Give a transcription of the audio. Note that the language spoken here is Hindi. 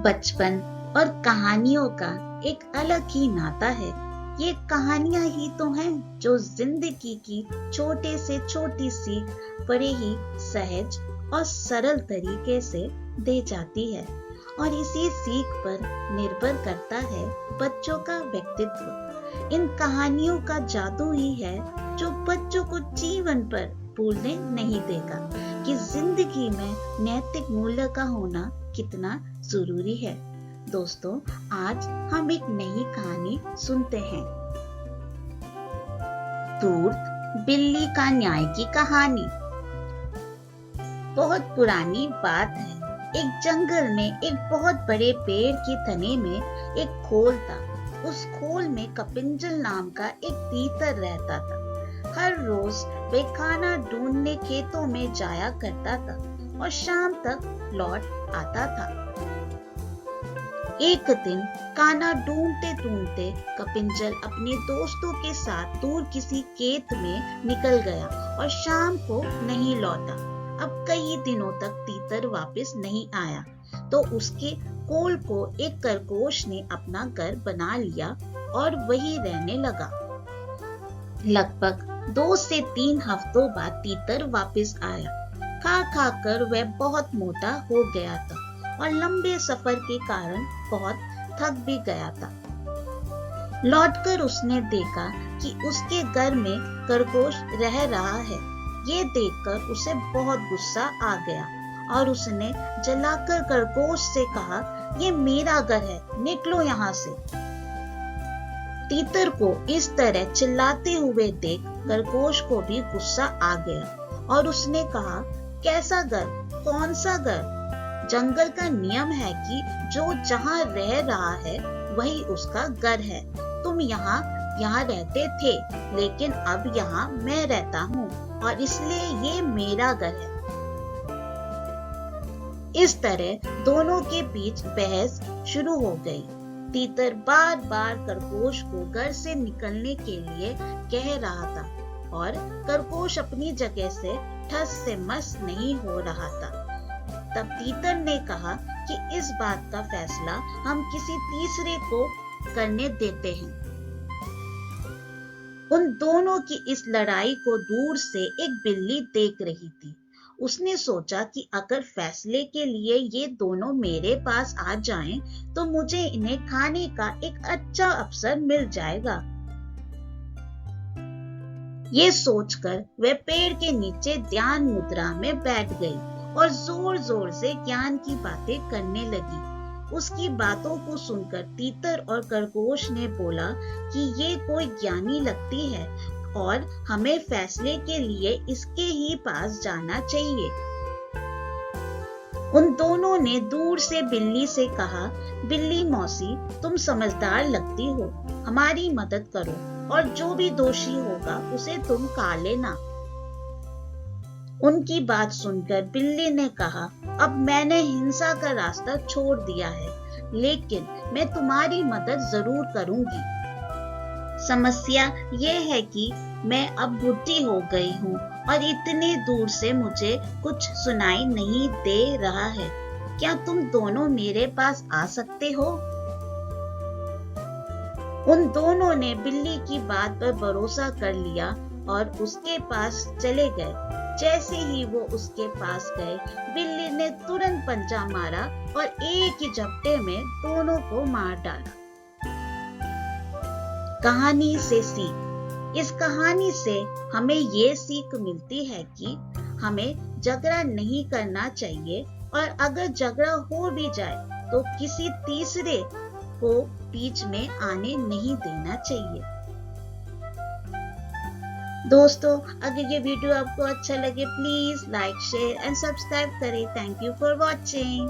बचपन और कहानियों का एक अलग ही नाता है। ये कहानियां ही तो हैं जो जिंदगी की छोटे से छोटी सीख बड़े ही सहज और सरल तरीके से दे जाती है और इसी सीख पर निर्भर करता है बच्चों का व्यक्तित्व। इन कहानियों का जादू ही है जो बच्चों को जीवन पर भूलने नहीं देगा कि जिंदगी में नैतिक मूल्य का होना कितना जरूरी है। दोस्तों, आज हम एक नई कहानी सुनते हैं। धूर्त बिल्ली का न्याय की कहानी। बहुत पुरानी बात है। एक जंगल में एक बहुत बड़े पेड़ के तने में एक खोल था। उस खोल में कपिंजल नाम का एक तीतर रहता था। हर रोज वे खाना ढूंढने खेतों में जाया करता था और शाम तक लौट आता था। एक दिन खाना ढूंढते ढूंढते कपिंजल अपने दोस्तों के साथ दूर किसी खेत में निकल गया और शाम को नहीं लौटा। अब कई दिनों तक तीतर वापस नहीं आया तो उसके कोल को एक खरगोश ने अपना घर बना लिया और वही रहने लगा। लगभग 2 से 3 हफ्तों बाद तीतर वापस आया। खा खा कर वह बहुत मोटा हो गया था और लंबे सफर के कारण बहुत थक भी गया था। लौटकर उसने देखा कि उसके घर में खरगोश रह रहा है। ये देखकर उसे बहुत गुस्सा आ गया और उसने जलाकर खरगोश से कहा, ये मेरा घर है, निकलो यहाँ से। तीतर को इस तरह चिल्लाते हुए देख खरगोश को भी गुस्सा आ गया और उसने कहा, कैसा घर, कौन सा घर? जंगल का नियम है कि जो जहाँ रह रहा है वही उसका घर है। तुम यहाँ रहते थे, लेकिन अब यहाँ मैं रहता हूँ और इसलिए ये मेरा घर है। इस तरह दोनों के बीच बहस शुरू हो गई। तीतर बार बार खरगोश को घर से निकलने के लिए कह रहा था और खरगोश अपनी जगह से ठस से मस नहीं हो रहा था। तब तीतर ने कहा कि इस बात का फैसला हम किसी तीसरे को करने देते हैं। उन दोनों की इस लड़ाई को दूर से एक बिल्ली देख रही थी। उसने सोचा कि अगर फैसले के लिए ये दोनों मेरे पास आ जाएं, तो मुझे इन्हें खाने का एक अच्छा अवसर मिल जाएगा। ये सोचकर वह पेड़ के नीचे ध्यान मुद्रा में बैठ गई और जोर जोर से ज्ञान की बातें करने लगी। उसकी बातों को सुनकर तीतर और खरगोश ने बोला कि ये कोई ज्ञानी लगती है और हमें फैसले के लिए इसके ही पास जाना चाहिए। उन दोनों ने दूर से बिल्ली से कहा, बिल्ली मौसी, तुम समझदार लगती हो, हमारी मदद करो और जो भी दोषी होगा उसे तुम खा लेना। उनकी बात सुनकर बिल्ली ने कहा, अब मैंने हिंसा का रास्ता छोड़ दिया है, लेकिन मैं तुम्हारी मदद जरूर करूंगी। समस्या ये है कि मैं अब बूढ़ी हो गई हूँ और इतने दूर से मुझे कुछ सुनाई नहीं दे रहा है। क्या तुम दोनों मेरे पास आ सकते हो? उन दोनों ने बिल्ली की बात पर भरोसा कर लिया और उसके पास चले गए। जैसे ही वो उसके पास गए, बिल्ली ने तुरंत पंजा मारा और एक ही झपटे में दोनों को मार डाला। कहानी से सीख। इस कहानी से हमें ये सीख मिलती है कि हमें झगड़ा नहीं करना चाहिए और अगर झगड़ा हो भी जाए तो किसी तीसरे को बीच में आने नहीं देना चाहिए। दोस्तों, अगर ये वीडियो आपको अच्छा लगे, please like, share and subscribe करें। Thank you for watching.